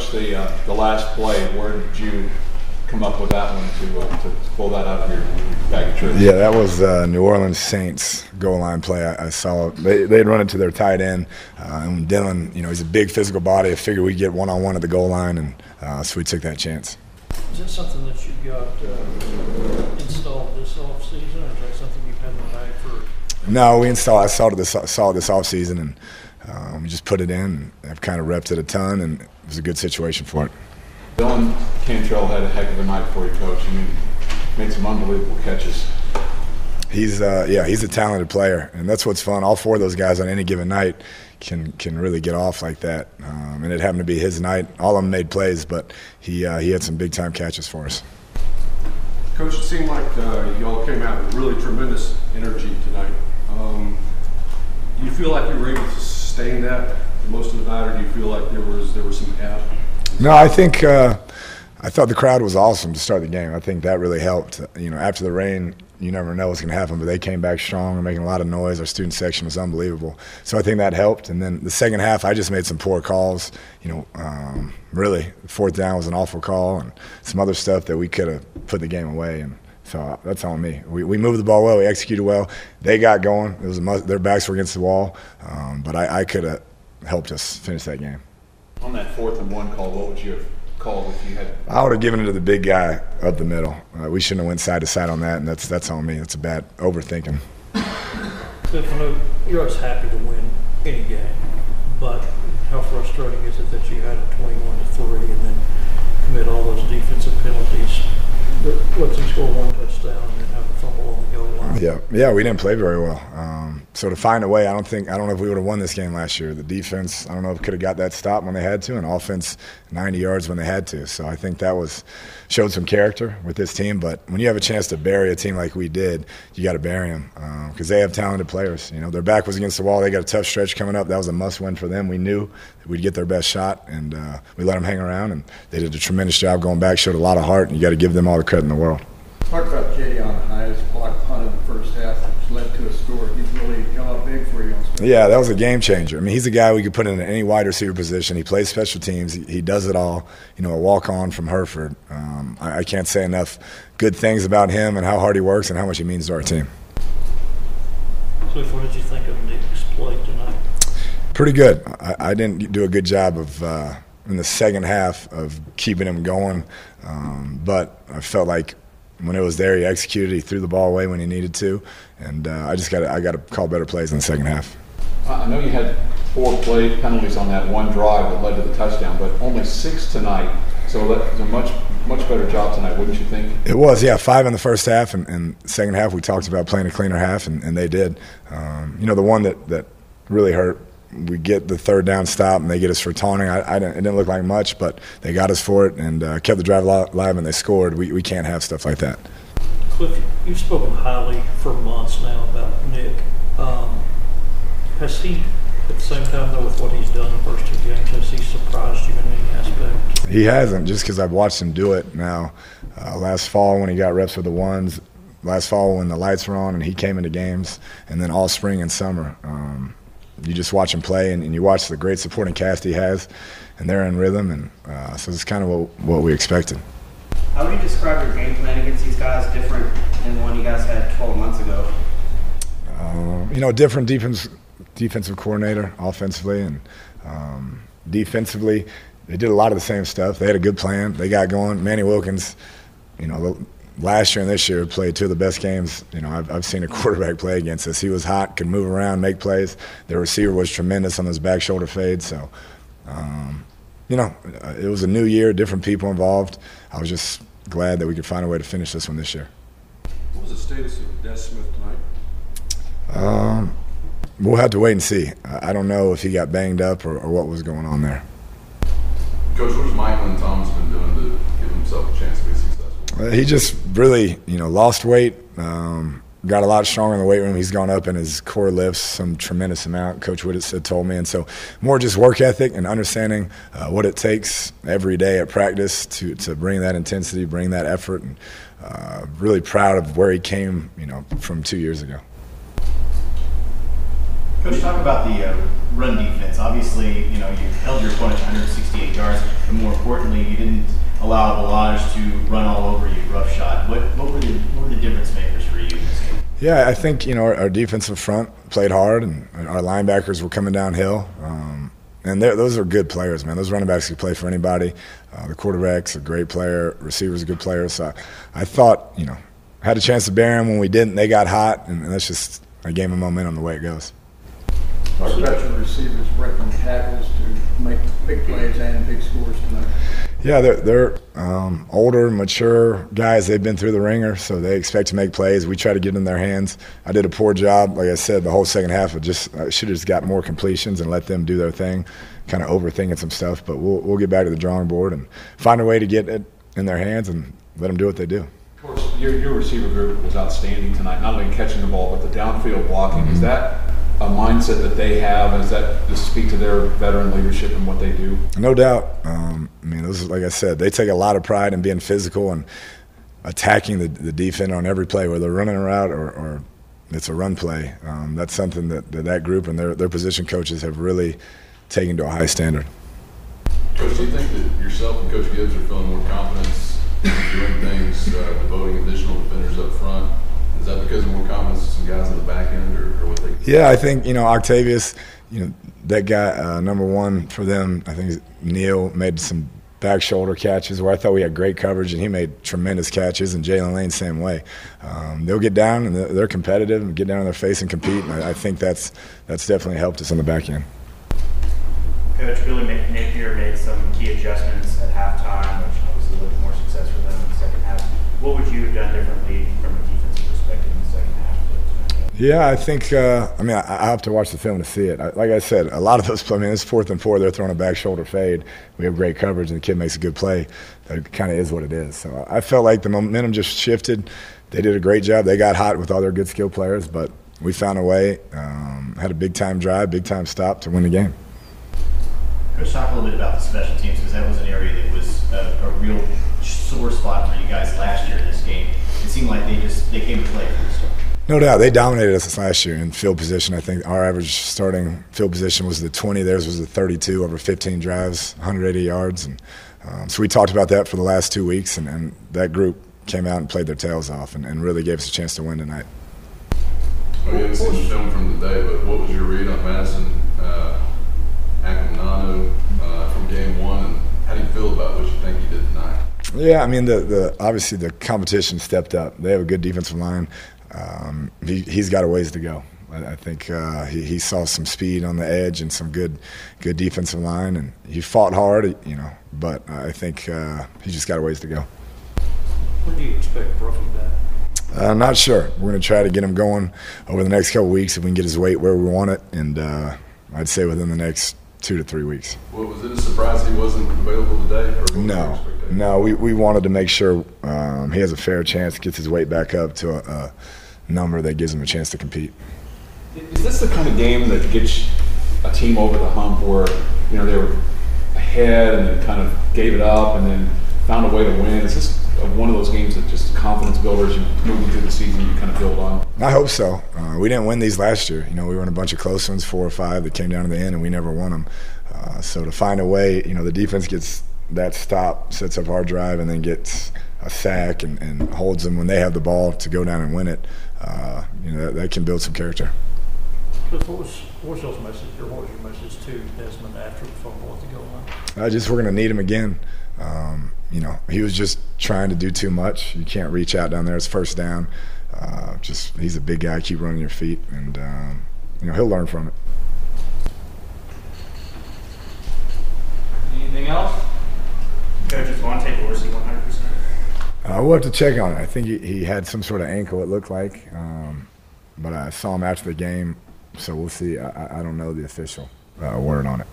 Coach, the last play, where did you come up with that one to pull that out of your bag of tricks? Yeah, that was New Orleans Saints goal line play. I saw they'd run it to their tight end, and Dylan, he's a big physical body. I figured we'd get one-on-one at the goal line, and so we took that chance. Is that something that you got installed this offseason, or is that something you've had in the bag for? No, I saw it this offseason, and we just put it in. And I've kind of repped it a ton, and it was a good situation for it. Dylan Cantrell had a heck of a night for you, Coach. You made some unbelievable catches. He's a talented player, and that's what's fun. All four of those guys on any given night can really get off like that, and it happened to be his night. All of them made plays, but he had some big-time catches for us. Coach, it seemed like y'all came out with really tremendous energy tonight. Do you feel like you were able to sustain that most of the night, or do you feel like there was some gap? No, I think I thought the crowd was awesome to start the game. I think that really helped. After the rain, you never know what's going to happen, but they came back strong and making a lot of noise. Our student section was unbelievable. So I think that helped. And then the second half, I just made some poor calls. Really, fourth down was an awful call, and some other stuff that we could have put the game away. And so that's on me. We moved the ball well. We executed well. They got going. It was their backs were against the wall, but I could have helped us finish that game. On that 4th and 1 call, what would you have called if you had? I would have given it to the big guy up the middle. We shouldn't have went side to side on that, and that's on me. That's a bad overthinking. Kliff, I know you're always happy to win any game, but how frustrating is it that you had a 21-3 and then commit all those defensive penalties that lets them score one touchdown and then have a fumble on the goal line? Yeah, we didn't play very well. So to find a way, I don't know if we would have won this game last year. The defense, I don't know if could have got that stop when they had to, and offense 90 yards when they had to. So I think that showed some character with this team. But when you have a chance to bury a team like we did, you got to bury them because they have talented players. Their back was against the wall. They got a tough stretch coming up. That was a must-win for them. We knew that we'd get their best shot, and we let them hang around. And they did a tremendous job going back, showed a lot of heart, and you got to give them all the credit in the world. Talk about Jay on the highest block punt in the first half, which led to a score. He's really come up big for you. Yeah, that was a game changer. I mean, he's a guy we could put in any wide receiver position. He plays special teams. He does it all. A walk-on from Hereford. I can't say enough good things about him and how hard he works and how much he means to our team. Kliff, what did you think of Nick's play tonight? Pretty good. I didn't do a good job of in the second half of keeping him going, but I felt like when it was there, he executed. He threw the ball away when he needed to, and I got to call better plays in the second half. I know you had 4 play penalties on that one drive that led to the touchdown, but only 6 tonight. So that was a much better job tonight, wouldn't you think? It was, yeah. 5 in the first half, and second half we talked about playing a cleaner half, and they did. The one that really hurt, we get the third down stop, and they get us for taunting. It didn't look like much, but they got us for it and kept the drive alive, and they scored. We can't have stuff like that. Kliff, you've spoken highly for months now about Nick. Has he, at the same time, though, with what he's done in the first 2 games, has he surprised you in any aspect? He hasn't, just because I've watched him do it now. Last fall when he got reps with the ones, last fall when the lights were on and he came into games, and then all spring and summer. You just watch him play, and you watch the great supporting cast he has, and they're in rhythm, and so it's kind of what we expected. How would you describe your game plan against these guys different than the one you guys had 12 months ago? Different defensive coordinator offensively, and defensively, they did a lot of the same stuff. They had a good plan. They got going. Manny Wilkins, last year and this year played 2 of the best games I've seen a quarterback play against us. He was hot, could move around, make plays. Their receiver was tremendous on those back shoulder fades. So, it was a new year, different people involved. I was just glad that we could find a way to finish this one this year. What was the status of Des Smith tonight? We'll have to wait and see. I don't know if he got banged up or what was going on there. Coach, what has Michael Thomas been doing to give himself a chance to be successful? He just really, lost weight, got a lot stronger in the weight room. He's gone up in his core lifts some tremendous amount, Coach Whittis had told me. And so more just work ethic and understanding what it takes every day at practice to bring that intensity, bring that effort, and really proud of where he came, from 2 years ago. Coach, talk about the run defense. Obviously, you held your opponent to 168 yards, but more importantly, you didn't allow Balaj to run all over you, rough shot. What were the difference makers for you in this game? Yeah, I think our defensive front played hard, and our linebackers were coming downhill. And those are good players, man. Those running backs can play for anybody. The quarterback's a great player. Receiver's a good player. So I thought, had a chance to bear them. When we didn't, they got hot, and that's just a game of momentum the way it goes. Talk about your receivers breaking tackles to make big plays and big scores tonight. Yeah, they're older, mature guys. They've been through the ringer, so they expect to make plays. We try to get in their hands. I did a poor job, like I said, the whole second half. I should have just got more completions and let them do their thing, kind of overthinking some stuff. But we'll get back to the drawing board and find a way to get it in their hands and let them do what they do. Of course, your receiver group was outstanding tonight, not only catching the ball, but the downfield blocking. Is that a mindset that they have? Does that just speak to their veteran leadership and what they do? No doubt. Those, like I said, they take a lot of pride in being physical and attacking the defender on every play, whether they're running a route or it's a run play. That's something that group and their position coaches have really taken to a high standard. Coach, do you think that yourself and Coach Gibbs are feeling more confidence in doing things, devoting additional defenders up front? Is that because of more confidence in some guys in the back end, or what they? Yeah, I think Octavius, that guy number one for them. I think Neal made some back shoulder catches where I thought we had great coverage, and he made tremendous catches. And Jalen Lane same way. They'll get down and they're competitive and get down on their face and compete. And I think that's definitely helped us on the back end. Coach, Billy Napier made some key adjustments at halftime, which obviously led to more success for them in the second half. What would you have done differently from a defensive perspective in the second half? Yeah, I think, I have to watch the film to see it. Like I said, a lot of those plays, it's 4th and 4, they're throwing a back shoulder fade. We have great coverage, and the kid makes a good play. That kind of is what it is. So I felt like the momentum just shifted. They did a great job. They got hot with all their good skill players, but we found a way, had a big-time drive, big-time stop to win the game. Coach, talk a little bit about the special teams, because that was an area that was a real sore spot for you guys last year in this game. It seemed like they came to play for the start. No doubt. They dominated us last year in field position. I think our average starting field position was the 20. Theirs was the 32 over 15 drives, 180 yards. And so we talked about that for the last 2 weeks, and that group came out and played their tails off and really gave us a chance to win tonight. We haven't seen the film from today, but what was your read on Madison Akamnanu from game one, and how do you feel about what you think he did tonight? Yeah, obviously the competition stepped up. They have a good defensive line. He's got a ways to go. I think he saw some speed on the edge and some good defensive line, and he fought hard, but I think he's just got a ways to go. When do you expect roughly back? I'm not sure. We're going to try to get him going over the next couple weeks if we can get his weight where we want it, and I'd say within the next 2 to 3 weeks. Well, was it a surprise he wasn't available today? No, we wanted to make sure he has a fair chance, gets his weight back up to a number that gives him a chance to compete. Is this the kind of game that gets a team over the hump where they were ahead and then kind of gave it up and then found a way to win? Is this one of those games that just confidence builders, you moving through the season, you kind of build on? I hope so. We didn't win these last year. We were in a bunch of close ones, 4 or 5 that came down to the end, and we never won them. So to find a way, the defense gets that stop, sets up our drive, and then gets a sack and holds them when they have the ball to go down and win it. That can build some character. Kliff, what was your message to Desmond after the fumble at the goal line? We're going to need him again. He was just trying to do too much. You can't reach out down there. It's first down. He's a big guy. Keep running your feet, and he'll learn from it. Anything else? Coaches want to take Dorsey 100%? We'll have to check on it. I think he had some sort of ankle, it looked like. But I saw him after the game, so we'll see. I don't know the official word on it.